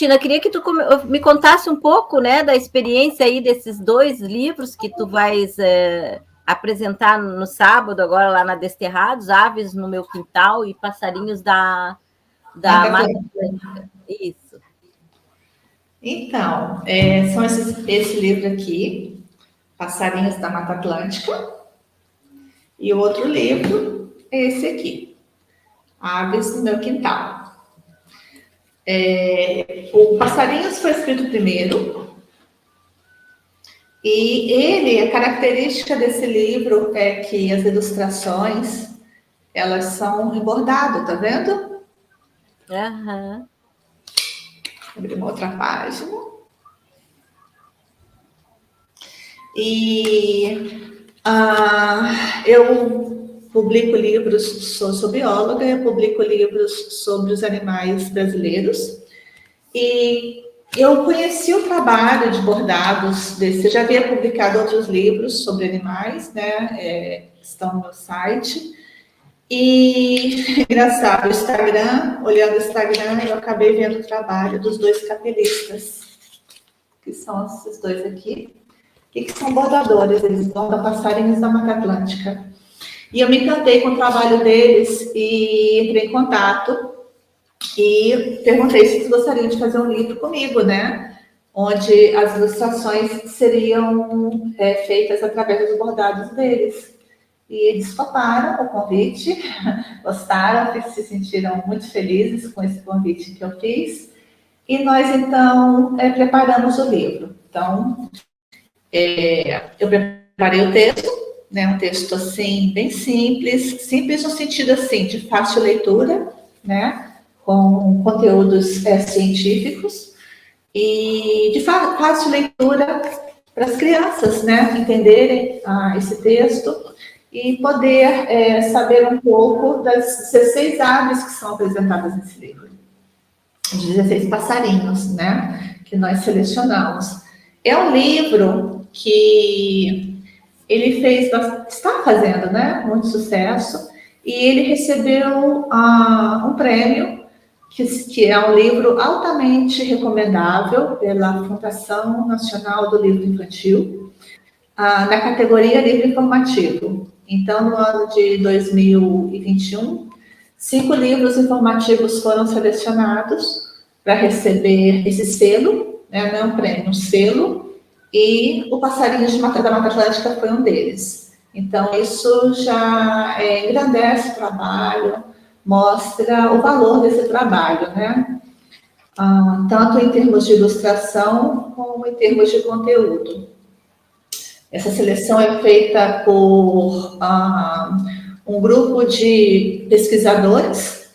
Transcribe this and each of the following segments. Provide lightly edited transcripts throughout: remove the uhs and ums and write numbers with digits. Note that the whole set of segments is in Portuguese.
Cristina, queria que tu me contasse um pouco, né, da experiência aí desses 2 livros que tu vais apresentar no sábado, agora lá na Desterrados, Aves no Meu Quintal e Passarinhos da Mata Atlântica. Isso. Então, são esse livro aqui, Passarinhos da Mata Atlântica, e o outro livro é esse aqui, Aves no Meu Quintal. O Passarinhos foi escrito primeiro, e a característica desse livro é que as ilustrações, elas são em bordado, tá vendo? Aham. Vou abrir uma outra página. E eu publico livros, sou bióloga, eu publico livros sobre os animais brasileiros. E eu conheci o trabalho de bordados desse, eu já havia publicado outros livros sobre animais, né? Estão no meu site. E, engraçado, o Instagram, olhando o Instagram, eu acabei vendo o trabalho dos 2 capelistas, que são esses 2 aqui, que são bordadores, eles bordam passarinhos da Mata Atlântica. E eu me encantei com o trabalho deles e entrei em contato e perguntei se eles gostariam de fazer um livro comigo, né? Onde as ilustrações seriam feitas através dos bordados deles. E eles toparam o convite, gostaram, se sentiram muito felizes com esse convite que eu fiz. E nós, então, preparamos o livro. Então, eu preparei o texto, né, um texto assim bem simples no sentido assim de fácil leitura, né, com conteúdos científicos e de fácil leitura para as crianças, né, entenderem esse texto e poder saber um pouco das 16 aves que são apresentadas nesse livro, os 16 passarinhos, né, que nós selecionamos. É um livro que ele está fazendo, né, muito sucesso, e ele recebeu um prêmio, que é um livro altamente recomendável pela Fundação Nacional do Livro Infantil, na categoria livro informativo. Então, no ano de 2021, 5 livros informativos foram selecionados para receber esse selo, né, não é um prêmio, um selo, e o Passarinhos da Mata Atlântica foi um deles. Então, isso já engrandece o trabalho, mostra o valor desse trabalho, né? Tanto em termos de ilustração, como em termos de conteúdo. Essa seleção é feita por um grupo de pesquisadores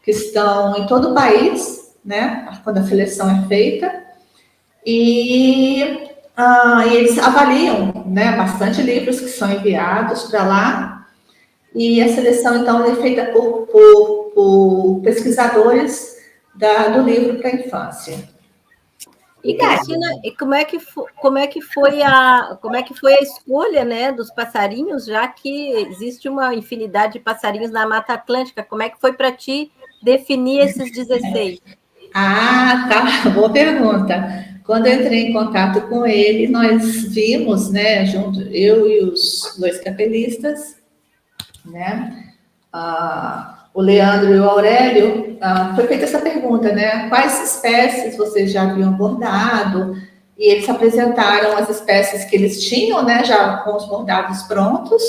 que estão em todo o país, né, quando a seleção é feita, e eles avaliam, né, bastante livros que são enviados para lá, e a seleção, então, é feita por pesquisadores do livro para a infância. E Cristina, e como é que foi a escolha, né, dos passarinhos, já que existe uma infinidade de passarinhos na Mata Atlântica? Como é que foi para ti definir esses 16? Tá, boa pergunta. Quando eu entrei em contato com ele, nós vimos, né, junto, eu e os 2 capelistas, né, o Leandro e o Aurélio, foi feita essa pergunta, né? Quais espécies vocês já haviam bordado? E eles apresentaram as espécies que eles tinham, né? Já com os bordados prontos.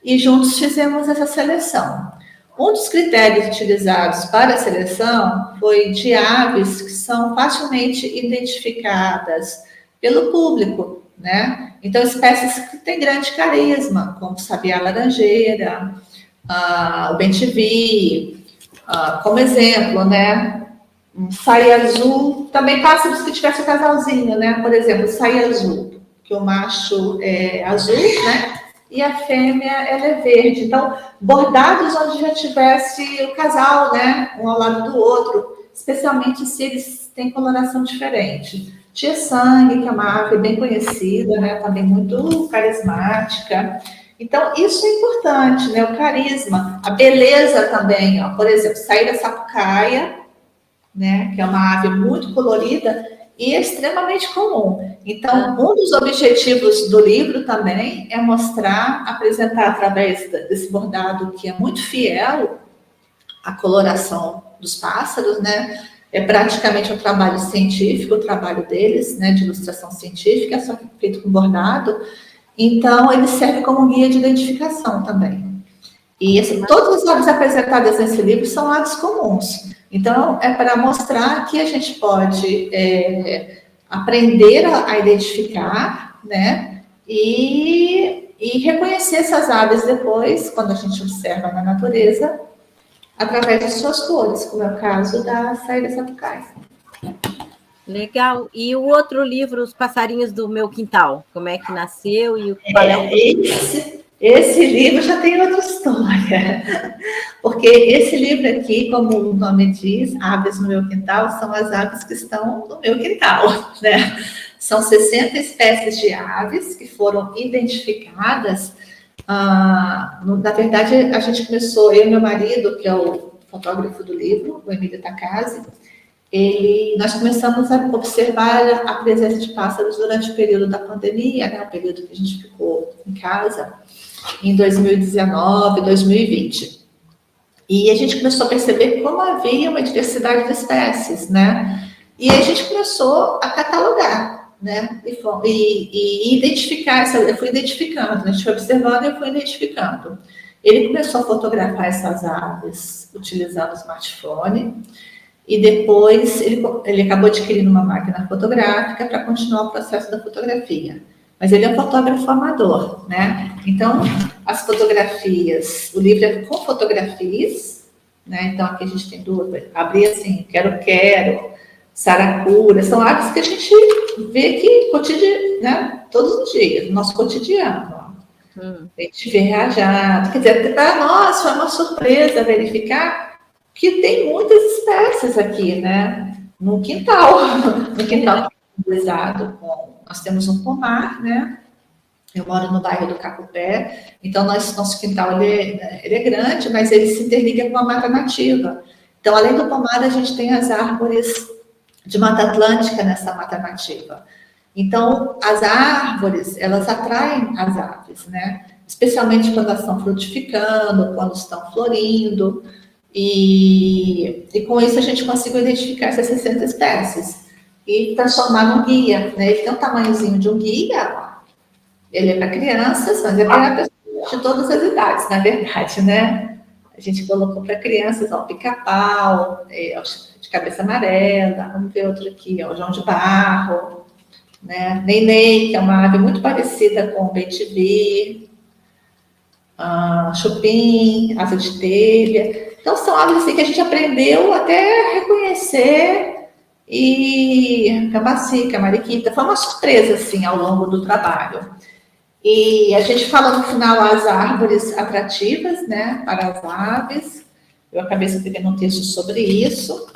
E juntos fizemos essa seleção. Um dos critérios utilizados para a seleção foi de aves que são facilmente identificadas pelo público, né? Então, espécies que têm grande carisma, como sabiá laranjeira, o bem-te-vi, como exemplo, né? Um saia azul, também pássaros que tivesse um casalzinho, né? Por exemplo, saia azul, que o macho é azul, né? E a fêmea ela é verde. Então, bordados onde já tivesse o casal, né? Um ao lado do outro, especialmente se eles têm coloração diferente. Tia Sangue, que é uma ave bem conhecida, né? Também muito carismática. Então, isso é importante, né? O carisma, a beleza também, ó. Por exemplo, saíra sapucaia, né? Que é uma ave muito colorida e extremamente comum. Então, um dos objetivos do livro também é mostrar, apresentar através desse bordado que é muito fiel à coloração dos pássaros, né? É praticamente um trabalho científico, o trabalho deles, né? De ilustração científica, só que feito com bordado. Então, ele serve como guia de identificação também. E todas as aves apresentadas nesse livro são aves comuns. Então, é para mostrar que a gente pode aprender a identificar, né? E reconhecer essas aves depois, quando a gente observa na natureza, através de suas cores, como é o caso da Saíra Sapucai. Legal. E o outro livro, Os Passarinhos do Meu Quintal, como é que nasceu e qual é o... Esse livro já tem outra história, porque esse livro aqui, como o nome diz, Aves no Meu Quintal, são as aves que estão no meu quintal, né? São 60 espécies de aves que foram identificadas. Na verdade, a gente começou, eu e meu marido, que é o fotógrafo do livro, o Emílio Takase, nós começamos a observar a presença de pássaros durante o período da pandemia, né? O período que a gente ficou em casa, em 2019, 2020. E a gente começou a perceber como havia uma diversidade de espécies, né? E a gente começou a catalogar, né? E identificar, eu fui identificando, a gente foi observando e eu fui identificando. Ele começou a fotografar essas aves utilizando o smartphone, e depois ele acabou adquirindo uma máquina fotográfica para continuar o processo da fotografia. Mas ele é um fotógrafo amador, né? Então, as fotografias, o livro é com fotografias, né? Então, aqui a gente tem duas, abri assim, quero, saracura, são aves que a gente vê aqui né? Todos os dias, no nosso cotidiano. A gente vê reajado. Quer dizer, para nós foi uma surpresa verificar que tem muitas espécies aqui, né? No quintal simbolizado nós temos um pomar, né? Eu moro no bairro do Cacupé, então nosso quintal ele é grande, mas ele se interliga com a mata nativa. Então, além do pomar, a gente tem as árvores de Mata Atlântica nessa mata nativa. Então, as árvores, elas atraem as aves, né? Especialmente quando elas estão frutificando, quando estão florindo. E com isso a gente conseguiu identificar essas 60 espécies e transformar num guia, né? Ele tem um tamanhozinho de um guia, ele é para crianças, mas é para pessoas de todas as idades, na verdade, né? A gente colocou para crianças, ó, o pica-pau, de cabeça amarela, vamos ver outro aqui, ó, o João de Barro, né? Neném, que é uma ave muito parecida com o bem-te-vi, chupim, asa de telha. Então, são aves assim, que a gente aprendeu até reconhecer, e cabacica, mariquita, foi uma surpresa assim, ao longo do trabalho. E a gente fala no final as árvores atrativas, né, para as aves. Eu acabei escrevendo um texto sobre isso,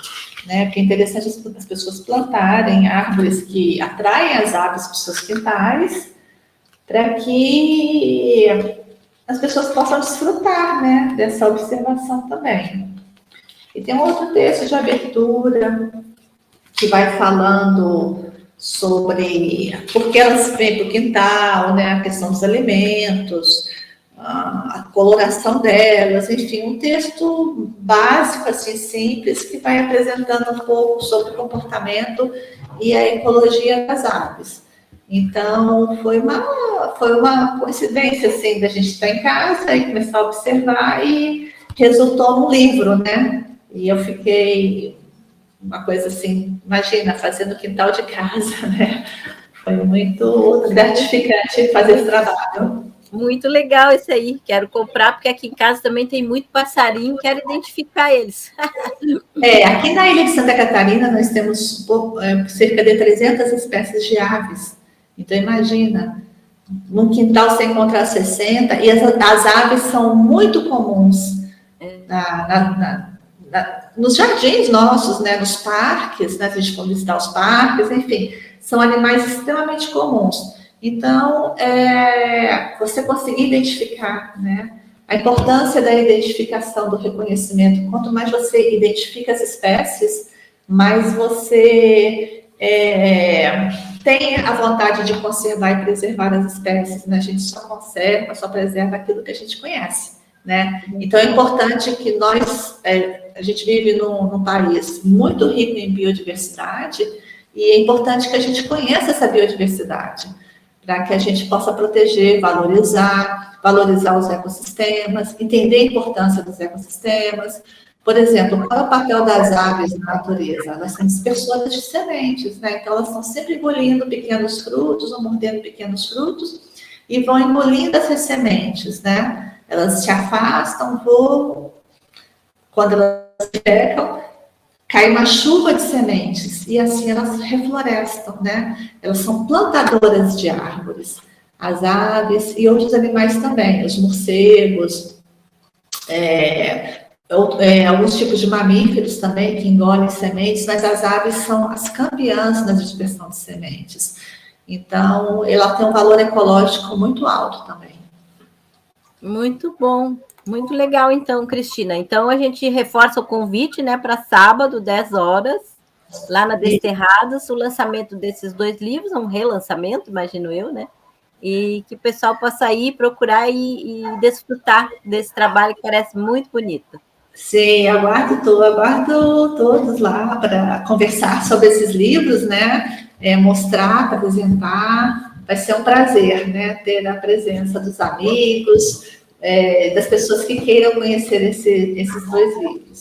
né, porque é interessante as pessoas plantarem árvores que atraem as aves para os seus quintais, para que as pessoas possam desfrutar, né, dessa observação também. E tem um outro texto de abertura que vai falando sobre por que elas vêm para o quintal, né, a questão dos alimentos, a coloração delas, enfim, um texto básico, assim, simples, que vai apresentando um pouco sobre o comportamento e a ecologia das aves. Então, foi uma coincidência, assim, da gente estar em casa e começar a observar e resultou num livro, né? E eu fiquei uma coisa assim, imagina, fazendo quintal de casa, né? Foi muito gratificante fazer esse trabalho. Muito legal esse aí, quero comprar, porque aqui em casa também tem muito passarinho, quero identificar eles. Aqui na ilha de Santa Catarina nós temos cerca de 300 espécies de aves. Então, imagina, num quintal você encontrar 60, e as aves são muito comuns nos jardins nossos, né, nos parques, né, se a gente for visitar os parques, enfim, são animais extremamente comuns. Então, você conseguir identificar, né, a importância da identificação, do reconhecimento, quanto mais você identifica as espécies, mas você tem a vontade de conservar e preservar as espécies, né? A gente só conserva, só preserva aquilo que a gente conhece, né? Então é importante que nós, a gente vive num país muito rico em biodiversidade, e é importante que a gente conheça essa biodiversidade, para que a gente possa proteger, valorizar os ecossistemas, entender a importância dos ecossistemas. Por exemplo, qual é o papel das aves na natureza? Elas são dispersoras de sementes, né? Então, elas estão sempre engolindo pequenos frutos ou mordendo pequenos frutos e vão engolindo essas sementes, né? Elas se afastam, voam. Quando elas secam, cai uma chuva de sementes e assim elas reflorestam, né? Elas são plantadoras de árvores. As aves e outros animais também, os morcegos, alguns tipos de mamíferos também que engolem sementes, mas as aves são as campeãs na dispersão de sementes. Então, ela tem um valor ecológico muito alto também. Muito bom, muito legal então, Cristina. Então, a gente reforça o convite, né, para sábado, 10 horas, lá na Desterrados, o lançamento desses 2 livros, um relançamento, imagino eu, né? E que o pessoal possa ir procurar e desfrutar desse trabalho que parece muito bonito. Sim, aguardo todos lá para conversar sobre esses livros, né? Mostrar, apresentar. Vai ser um prazer, né? Ter a presença dos amigos, das pessoas que queiram conhecer esses 2 livros.